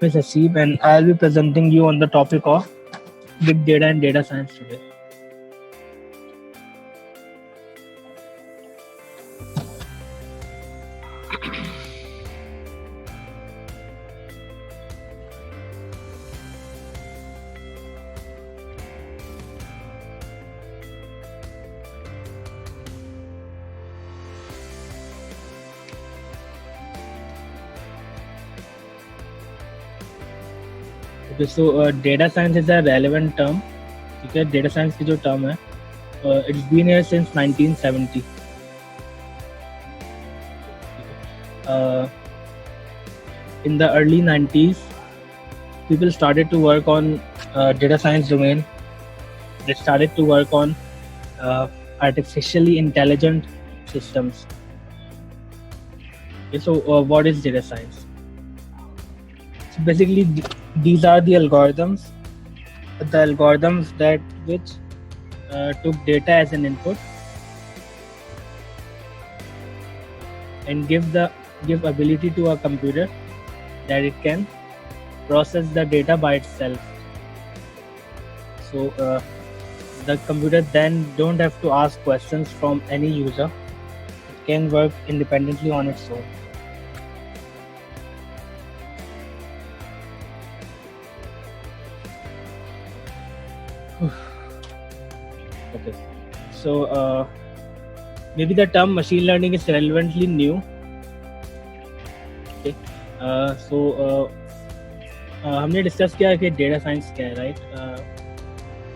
Ms. Asib, and I'll be presenting you on the topic of big data and data science today. Okay, so data science is a relevant term. Okay, data science की जो term है, it's been here since 1970. In the early 90s, people started to work on data science domain. They started to work on artificially intelligent systems. Okay, so what is data science? So basically, these are the algorithms that which took data as an input and give ability to a computer that it can process the data by itself. So the computer then don't have to ask questions from any user. It can work independently on its own. Okay, so maybe the term machine learning is relevantly new. Okay, so हमने discuss किया कि data science क्या है, right?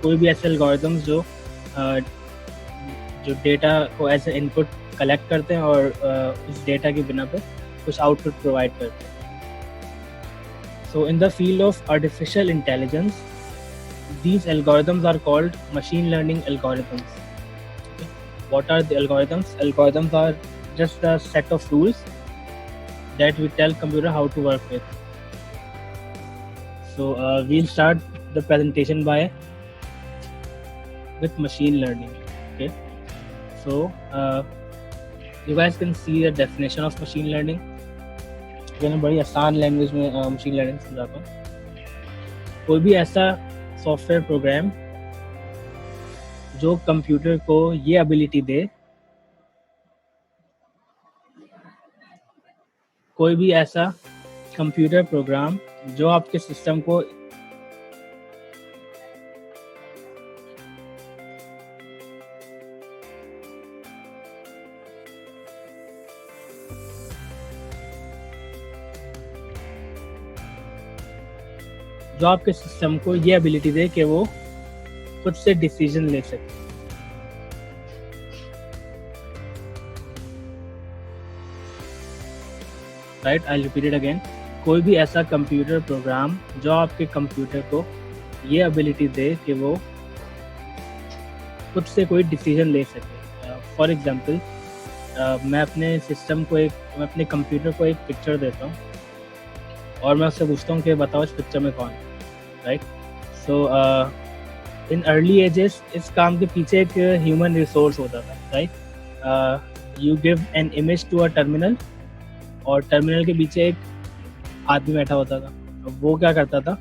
कोई भी ऐसे algorithms जो data को एज ए इनपुट कलेक्ट करते हैं और उस डेटा की बिना पे कुछ आउटपुट प्रोवाइड करते हैं. So in the field of artificial intelligence, these algorithms are called machine learning algorithms. Okay. What are the algorithms? Algorithms are just a set of rules that we tell computer how to work with. So we'll start the presentation with machine learning. Okay. So you guys can see the definition of machine learning. मैं बड़ी आसान language में machine learning समझाता हूँ. कोई भी ऐसा software program जो कंप्यूटर को ये एबिलिटी दे, कोई भी ऐसा कंप्यूटर प्रोग्राम जो आपके सिस्टम को ये एबिलिटी दे कि वो खुद से डिसीजन ले सके. Right, I repeat it again. कोई भी ऐसा कंप्यूटर प्रोग्राम जो आपके कंप्यूटर को ये एबिलिटी दे कि वो खुद से कोई डिसीजन ले सके. फॉर एग्जांपल, मैं अपने कंप्यूटर को एक पिक्चर देता हूँ और मैं उससे पूछता हूँ कि बताओ इस पिक्चर में कौन है. Right, so in early ages इस काम के पीछे एक ह्यूमन रिसोर्स होता था. Right, you give an image to a terminal और टर्मिनल के पीछे एक आदमी बैठा होता था. वो क्या करता था?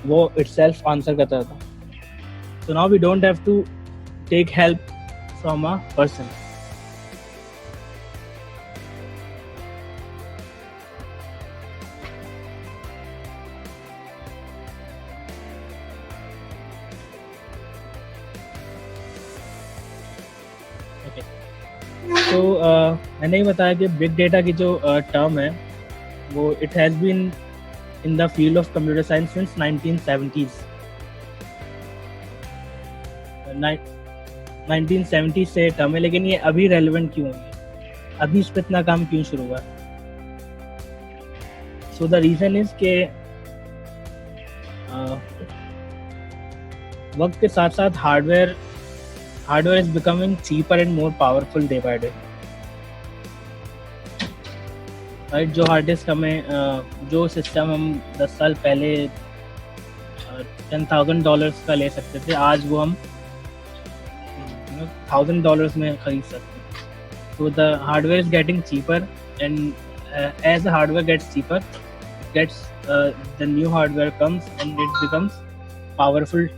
वो इटसेल्फ आंसर करता था. So now we don't have to take help from a person. तो मैंने ही बताया कि बिग डेटा की जो टर्म है वो it has been in the field of computer science since 1970s. 1970 से टर्म है, लेकिन ये अभी रेलेवेंट क्यों है, अभी इस पर इतना काम क्यों शुरू हुआ? सो द रीज़न इज के वक्त के साथ साथ hardware is becoming cheaper and more powerful day by day. Right, जो हार्ड डिस्क हमें जो सिस्टम हम 10 साल पहले $10,000 का ले सकते थे, आज वो हम $1,000 में खरीद सकते हैं. So the hardware is getting cheaper, and as the hardware gets cheaper, gets the new hardware comes and it becomes powerful.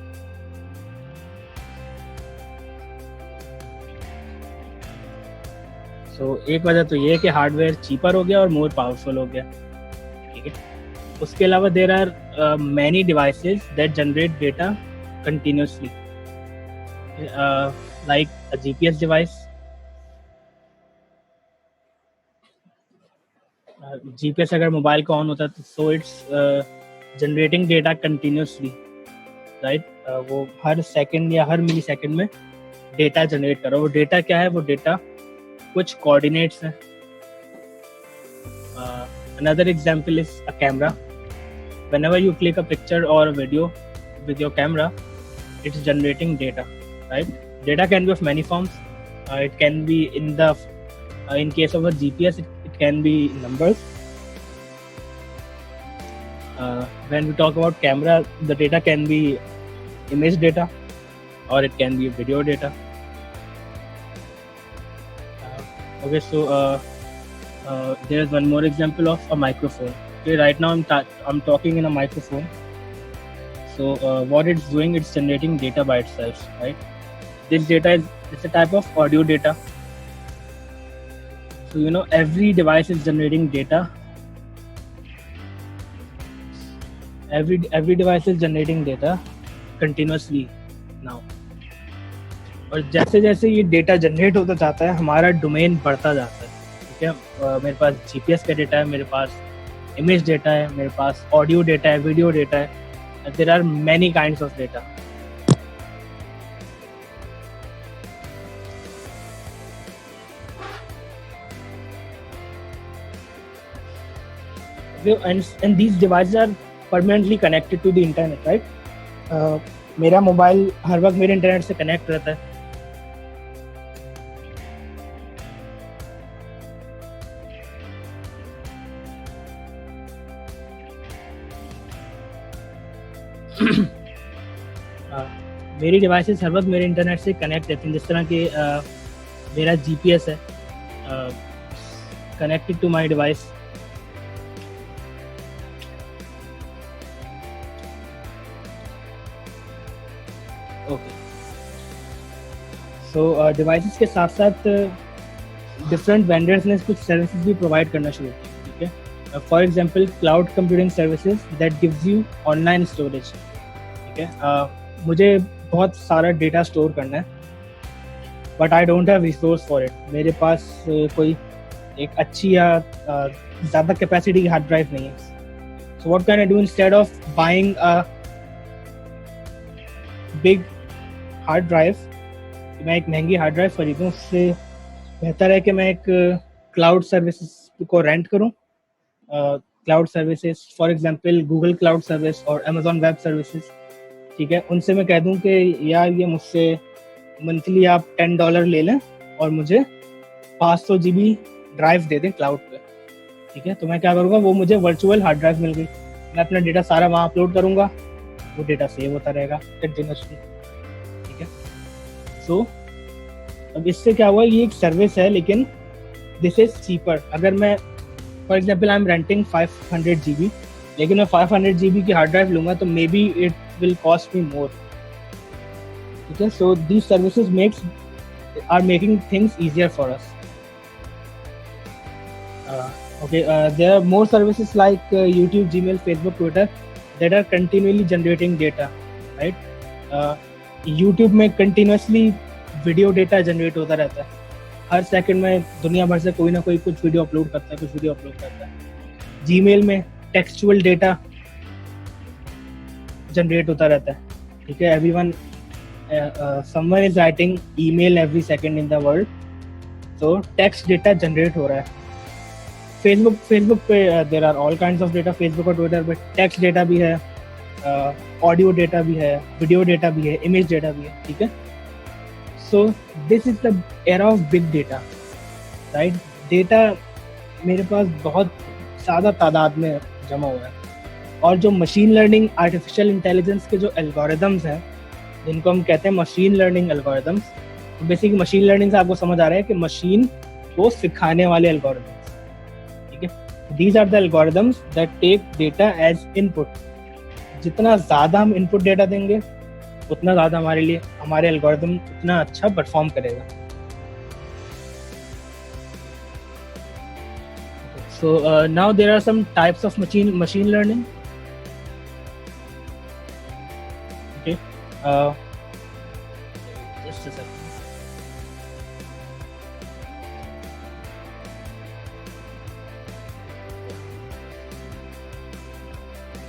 So एक वजह तो ये है कि हार्डवेयर चीपर हो गया और मोर पावरफुल हो गया, ठीक है। उसके अलावा there are many devices that generate data continuously, like a GPS device. GPS अगर मोबाइल का ऑन होता है तो so it's generating data continuously, right. वो हर सेकंड या हर मिली सेकंड में डेटा जनरेट कर रहा है। वो डेटा क्या है? वो डेटा कुछ कोऑर्डिनेट्स हैं। Another example is a camera. Whenever you click a picture और video with your camera, it's generating data, right? Data can be of many forms. It can be in case of a GPS, it can be numbers. When we talk about camera, the data can be image data or it can be video data. Okay, so there is one more example of a microphone. Okay, right now I'm talking in a microphone. So what it's doing, it's generating data by itself, right? This data it's a type of audio data. So every device is generating data. Every device is generating data continuously now. और जैसे जैसे ये data generate होता जाता है हमारा domain बढ़ता जाता है, ठीक है। मेरे पास जीपीएस का डेटा है, मेरे पास इमेज डेटा है, मेरे पास ऑडियो डेटा है, वीडियो डेटा है। There are many kinds of data. And these devices are permanently connected to the internet, right? मेरा मोबाइल हर वक्त मेरे इंटरनेट से कनेक्ट रहता है। मेरी डिवाइसेस हर वक्त मेरे इंटरनेट से कनेक्ट रहती हैं। जिस तरह कि मेरा जीपीएस है connected to my device. Okay, so devices के साथ साथ डिफरेंट वेंडर्स ने कुछ सर्विसेज भी प्रोवाइड करना शुरू की, ठीक है। For example cloud computing services that gives you online storage, ठीक है। मुझे बहुत सारा डेटा स्टोर करना है but I don't have resource for it. मेरे पास कोई एक अच्छी या ज़्यादा कैपेसिटी की हार्ड ड्राइव नहीं है। So what can I do? Instead of buying a big hard drive, मैं एक महंगी हार्ड ड्राइव खरीदूँ, उससे बेहतर है कि मैं एक क्लाउड सर्विसेज को रेंट करूँ। Cloud services for example Google cloud service और अमेजॉन वेब सर्विसेज, ठीक है। उनसे मैं कह दूं कि यार ये मुझसे मंथली आप $10 ले लें और मुझे 500 GB ड्राइव दे दें क्लाउड पे, ठीक है। तो मैं क्या करूँगा, वो मुझे वर्चुअल हार्ड ड्राइव मिल गई, मैं अपना डेटा सारा वहाँ अपलोड करूँगा, वो डेटा सेव होता रहेगा कंटिन्यूसली, ठीक है। सो अब इससे क्या हुआ, ये एक सर्विस है लेकिन दिस इज चीपर। अगर मैं for example I am renting 500 GB, लेकिन मैं 500 GB की हार्ड ड्राइव लूँगा तो may be it will cost me more, okay? So these services are making things easier for us. There are more services like YouTube, Gmail, Facebook, Twitter that are continually generating data, right? YouTube में continuously video data generate होता रहता है। हर second में दुनिया भर से कोई ना कोई कुछ वीडियो अपलोड करता है, Gmail में टेक्सचुअल डेटा जनरेट होता रहता है, ठीक है। Everyone someone is writing email every second in the world, तो टेक्स्ट डेटा जनरेट हो रहा है। फेसबुक पे there are all kinds of data, Facebook और ट्विटर पे टेक्स्ट डेटा भी है, ऑडियो डेटा भी है, वीडियो डेटा भी है, इमेज डेटा भी है, ठीक है। So this is the era of big data, right. Data मेरे पास बहुत ज़्यादा तादाद में जमा हुआ है और जो मशीन लर्निंग, आर्टिफिशियल इंटेलिजेंस के जो एल्गोरिदम्स हैं जिनको हम कहते हैं मशीन लर्निंग एल्गोरिदम्स, तो बेसिकली मशीन लर्निंग से आपको समझ आ रहा है कि मशीन को सिखाने वाले एल्गोरिदम्स, ठीक है। These are the algorithms that take data as input. जितना ज़्यादा हम इनपुट डेटा देंगे उतना ज़्यादा हमारे लिए हमारे एल्गोरिदम उतना अच्छा परफॉर्म करेगा. So now there are some types of machine learning. Okay, just a second.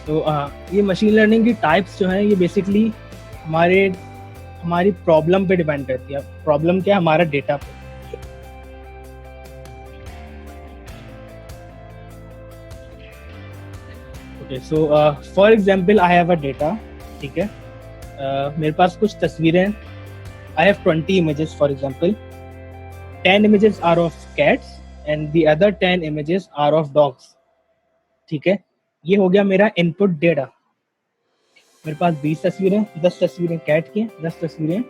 तो ये मशीन लर्निंग की टाइप्स जो हैं ये बेसिकली हमारी प्रॉब्लम पे डिपेंड करती है. प्रॉब्लम क्या है? हमारा डेटा पे. Okay, so for example I have a data. ठीक है, मेरे पास कुछ तस्वीरें हैं. I have 20 images for example. 10 images are of cats and the other 10 images are of dogs. ठीक है, ये हो गया मेरा इनपुट डेटा. मेरे पास 20 तस्वीरें, 10 तस्वीरें कैट की हैं, 10 तस्वीरें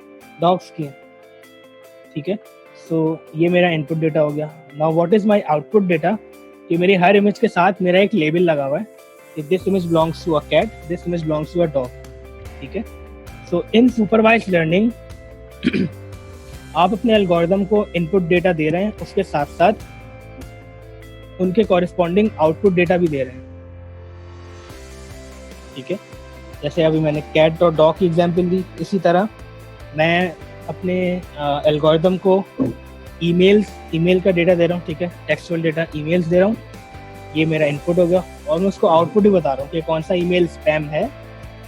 डॉग्स की हैं. ठीक है, सो ये मेरा इनपुट डेटा हो गया. Now what is my output data? कि मेरी हर इमेज के साथ मेरा एक लेबल लगा हुआ है कि this image belongs to a cat, this image belongs to a dog. ठीक है, सो इन सुपरवाइज्ड लर्निंग आप अपने एल्गोरिदम को इनपुट डेटा दे रहे हैं, उसके साथ साथ उनके कॉरेस्पॉन्डिंग आउटपुट डेटा भी दे रहे हैं. ठीक है, जैसे अभी मैंने कैट और डॉग की एग्जांपल दी, इसी तरह मैं अपने एल्गोरिदम को ईमेल का डेटा दे रहा हूँ. ठीक है, टेक्सचुअल डेटा ईमेल्स दे रहा हूँ. ये मेरा इनपुट हो गया और मैं उसको आउटपुट भी बता रहा हूँ कि कौन सा ईमेल स्पैम है,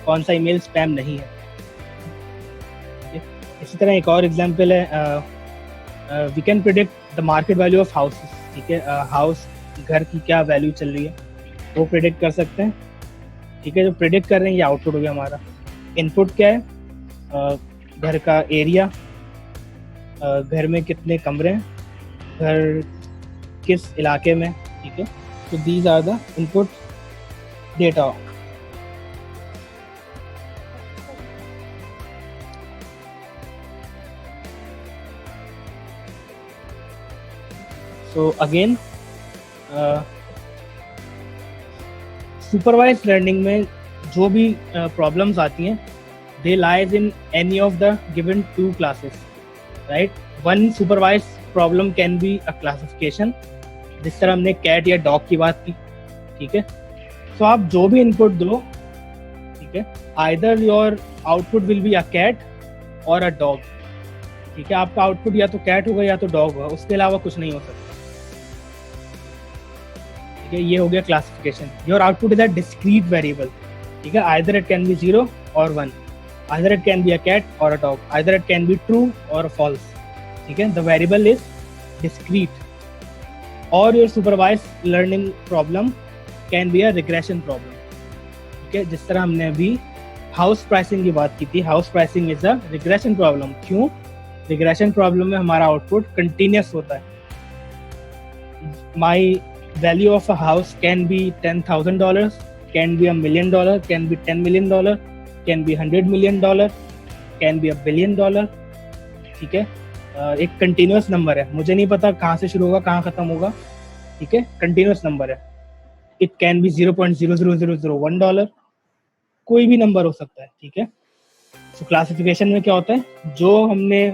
कौन सा ईमेल स्पैम नहीं है. इसी तरह एक और एग्जांपल है, we can predict the market value of houses. ठीक है, हाउस घर की क्या वैल्यू चल रही है वो प्रिडिक्ट कर सकते हैं. ठीक है, जो प्रिडिक्ट कर रहे हैं ये आउटपुट हो गया हमारा. इनपुट क्या है? घर का एरिया, घर में कितने कमरे हैं, घर किस इलाके में. ठीक है, तो these are the input data. So again supervised learning में जो भी प्रॉब्लम्स आती हैं they lies in any of the given 2 classes. Right, one supervised problem can be a classification, जिस तरह हमने कैट या डॉग की बात की. ठीक है, सो आप जो भी इनपुट दो, ठीक है, either your output will be a cat और अ डॉग. ठीक है, आपका आउटपुट या तो कैट होगा या तो डॉग होगा, उसके अलावा कुछ नहीं हो सकता. ये हो गया classification. Your output is a discrete variable. ठीक है, आइदर इट कैन बी 0 और 1, either it can be a cat और a dog, either it can be true और फॉल्स. ठीक है, द वेरिएबल इज डिस्क्रीट. और your supervised learning problem can be a regression problem. ठीक है, जिस तरह हमने अभी हाउस प्राइसिंग की बात की थी, house pricing is a regression problem. क्यों? रिग्रेशन प्रॉब्लम में हमारा आउटपुट कंटिन्यूस होता है. माई value of a house can be $10,000, can be $1 million, can be $10 million, can be $100 million, can be $1 billion. ठीक है, एक कंटिन्यूस नंबर है, मुझे नहीं पता कहाँ से शुरू होगा कहाँ खत्म होगा. ठीक है, कंटिन्यूस नंबर है. इट कैन बी $0.00001, कोई भी नंबर हो सकता है. ठीक है, सो क्लासिफिकेशन में क्या होता है? जो हमने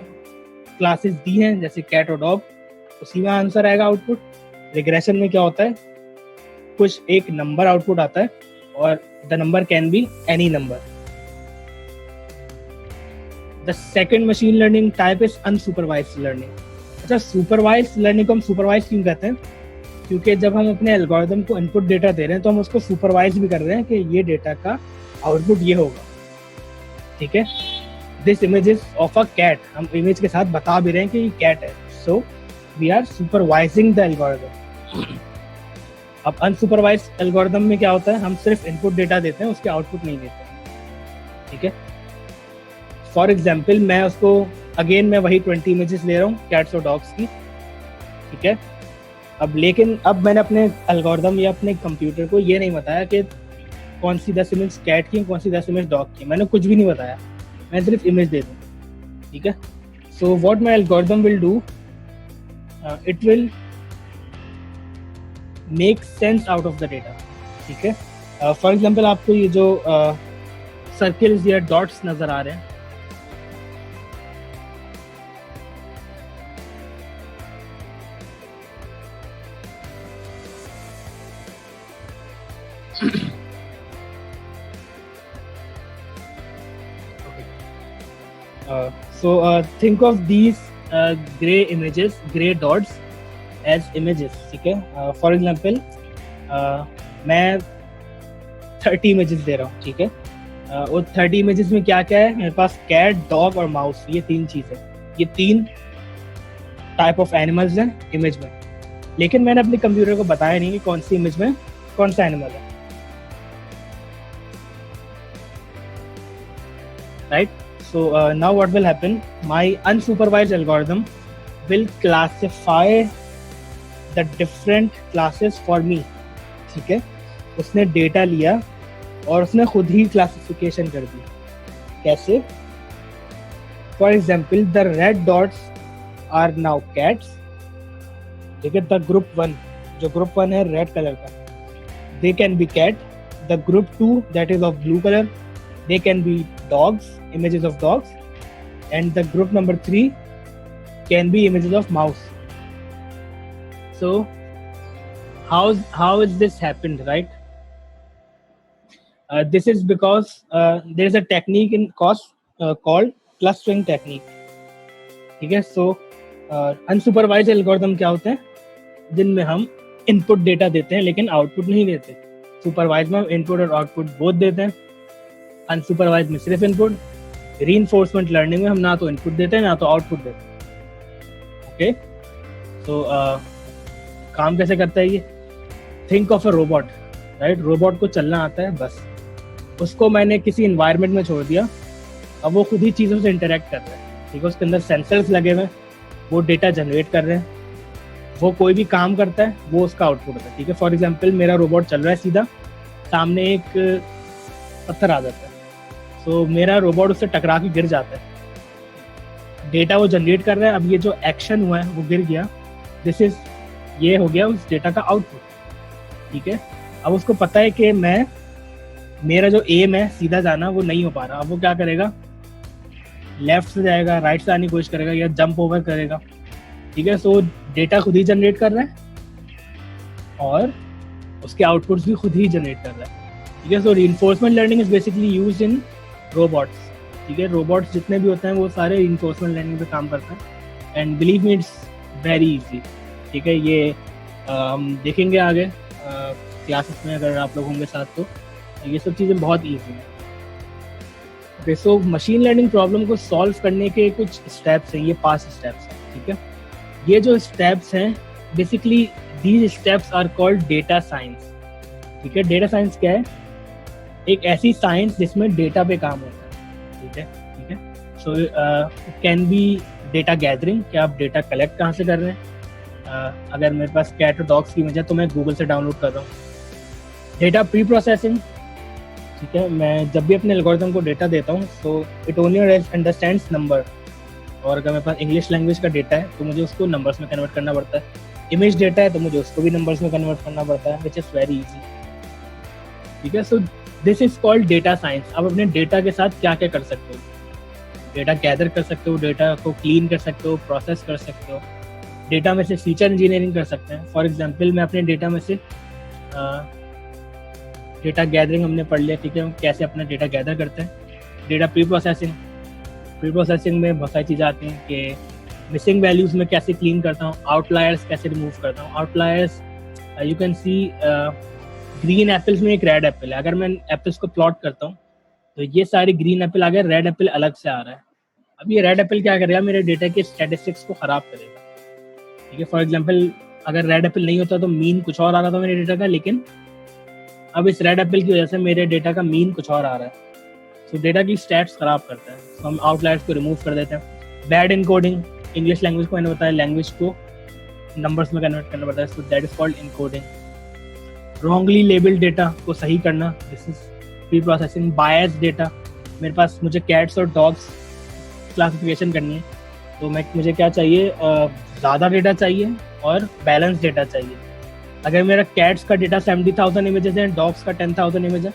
क्लासेस दी हैं जैसे कैट और डॉग, उसी में आंसर आएगा आउटपुट. रिग्रेशन में क्या होता है? कुछ एक नंबर आउटपुट आता है और the number can be any number. The second machine learning type is unsupervised learning. अच्छा, सुपरवाइज्ड लर्निंग को हम सुपरवाइज क्यों कहते हैं? क्योंकि जब हम अपने एल्गोरिदम को इनपुट डेटा दे रहे हैं तो हम उसको सुपरवाइज भी कर रहे हैं कि ये डेटा का आउटपुट ये होगा. ठीक है, this image is of a cat, हम इमेज के साथ बता भी रहे हैं कि ये कैट है. So we are supervising the algorithm. अब अनसुपरवाइज्ड एल्गोरिदम में क्या होता है? हम सिर्फ इनपुट डेटा देते हैं, उसके आउटपुट नहीं देते. ठीक है, फॉर एग्जाम्पल मैं उसको अगेन मैं वही 20 इमेजेस ले रहा हूँ कैट्स और डॉग्स की. ठीक है, अब लेकिन अब मैंने अपने एल्गोरिदम या अपने कंप्यूटर को ये नहीं बताया कि कौन सी 10 इमेज कैट की, कौन सी 10 इमेज डॉग की. मैंने कुछ भी नहीं बताया, मैं सिर्फ इमेज दे दूँ. ठीक है, so what my algorithm will do, it will make sense out of the data, ठीक है। फॉर एग्जांपल आपको ये जो सर्कल्स या डॉट्स नजर आ रहे हैं, so think of these gray images, gray dots as images, ठीक है। फॉर एग्जांपल मैं 30 इमेजेस दे रहा हूँ, ठीक है। और 30 इमेजेस में क्या क्या है, मेरे पास कैट, डॉग और माउस, ये 3 चीज़ है, ये 3 टाइप ऑफ एनिमल्स हैं इमेज में। लेकिन मैंने अपने कंप्यूटर को बताया नहीं कि कौन सी इमेज में कौन सा एनिमल है, right. So now what will happen? My unsupervised algorithm will classify the different classes for me, ठीक है। उसने डेटा लिया और उसने खुद ही क्लासिफिकेशन कर दी। कैसे? For example the red dots are now cats, ठीक है। द ग्रुप 1, जो ग्रुप 1 है रेड कलर का, they can be cat. The group 2 that is of blue colour, they can be dogs, images of dogs, and the group number 3 can be images of mouse. So how is this happened, right? This is because there is a technique in called clustering technique, ठीक है। So unsupervised algorithm क्या होते हैं, जिनमें हम input data देते हैं लेकिन आउटपुट नहीं देते। सुपरवाइज में हम इनपुट और आउटपुट बोथ देते हैं, अनसुपरवाइज में सिर्फ इनपुट। रीइंफोर्समेंट लर्निंग में हम ना तो इनपुट देते हैं ना तो आउटपुट देते हैं, ओके। तो काम कैसे करता है ये? Think of a robot, right. Robot को चलना आता है बस, उसको मैंने किसी इन्वायरमेंट में छोड़ दिया, अब वो खुद ही चीज़ों से इंटरेक्ट कर रहा है, ठीक है। उसके अंदर सेंसर्स लगे हुए हैं, वो डेटा जनरेट कर रहे हैं, वो कोई भी काम करता है वो उसका आउटपुट होता है, ठीक है। फॉर एग्जाम्पल मेरा रोबोट चल रहा है सीधा, सामने एक पत्थर आ जाता है, तो मेरा रोबोट उससे टकरा के गिर जाता है, डेटा वो जनरेट कर रहा है। अब ये जो एक्शन हुआ है वो गिर गया, ये हो गया उस डेटा का आउटपुट, ठीक है। अब उसको पता है कि मेरा जो एम है सीधा जाना वो नहीं हो पा रहा, अब वो क्या करेगा, लेफ्ट से जाएगा, राइट से आने की कोशिश करेगा या जंप ओवर करेगा, ठीक है। सो डेटा खुद ही जनरेट कर रहा है और उसके आउटपुट्स भी खुद ही जनरेट कर रहा है, ठीक है। So reinforcement learning is basically used in robots, ठीक है। रोबोट्स जितने भी होते हैं वो सारे रीइंफोर्समेंट लर्निंग पे काम करते हैं, and believe me it's very easy, ठीक है। ये हम देखेंगे आगे क्लासेस में, अगर आप लोग होंगे साथ तो ये सब चीज़ें बहुत ईजी हैं, okay. So machine learning problem को सॉल्व करने के कुछ स्टेप्स हैं, ये 5 स्टेप्स हैं, ठीक है। ये जो स्टेप्स हैं basically these steps are called data science, ठीक है। डेटा साइंस क्या है? एक ऐसी साइंस जिसमें डेटा पे काम होता है, ठीक है, ठीक है। So can be data gathering, कि आप डेटा कलेक्ट कहाँ से कर रहे हैं। अगर मेरे पास कैट और डॉग्स की इमेज है तो मैं गूगल से डाउनलोड कर रहा हूँ। डेटा प्री प्रोसेसिंग, ठीक है। मैं जब भी अपने एल्गोरिथम को डेटा देता हूँ तो इट ओनली अंडरस्टैंड्स नंबर, और अगर मेरे पास इंग्लिश लैंग्वेज का डेटा है तो मुझे उसको नंबर्स में कन्वर्ट करना पड़ता है। इमेज डेटा है तो मुझे उसको भी नंबर्स में कन्वर्ट करना पड़ता है, विच इज़ वेरी इजी, ठीक है। So this is called data science. आप अपने डेटा के साथ क्या क्या कर सकते हो? डेटा गैदर कर सकते हो, डेटा को क्लीन कर सकते हो, प्रोसेस कर सकते हो, डेटा में से फीचर इंजीनियरिंग कर सकते हैं। फॉर एग्जांपल मैं अपने डेटा में से डेटा गैदरिंग हमने पढ़ लिया, ठीक है, हम कैसे अपना डेटा गैदर करते हैं। डेटा प्री प्रोसेसिंग में बहुत सारी चीज़ें आती हैं कि मिसिंग वैल्यूज़ में कैसे क्लीन करता हूँ, आउटलायर्स कैसे रिमूव करता हूँ। Outliers you can see green apples में एक रेड एप्पल है, अगर मैं एप्पल्स को प्लॉट करता हूँ तो ये सारे ग्रीन एप्पल आ गए, रेड एप्पल अलग से आ रहा है। अब ये रेड एप्पल क्या करेगा, मेरे डेटा के स्टैटिस्टिक्स को ख़राब करेगा, ठीक है। फॉर एग्जांपल अगर रेड एप्पल नहीं होता तो मीन कुछ और आ रहा था मेरे डेटा का, लेकिन अब इस रेड एप्पल की वजह से मेरे डेटा का मीन कुछ और आ रहा है। सो डेटा की स्टैट्स ख़राब करता है, तो हम आउटलायर्स को रिमूव कर देते हैं। बैड इनकोडिंग, इंग्लिश लैंग्वेज को मैंने बताया, लैंग्वेज को नंबर्स में कन्वर्ट करना पड़ता है, so that is called encoding. Wrongly labelled data को सही करना, this is pre processing. Bias data, मेरे पास मुझे कैट्स और डॉग्स क्लासिफिकेशन करनी है तो मुझे क्या चाहिए, ज़्यादा डेटा चाहिए और बैलेंस डेटा चाहिए, अगर मेरा कैट्स का डेटा 70,000 इमेजेस है, डॉग्स का 10,000 इमेज है,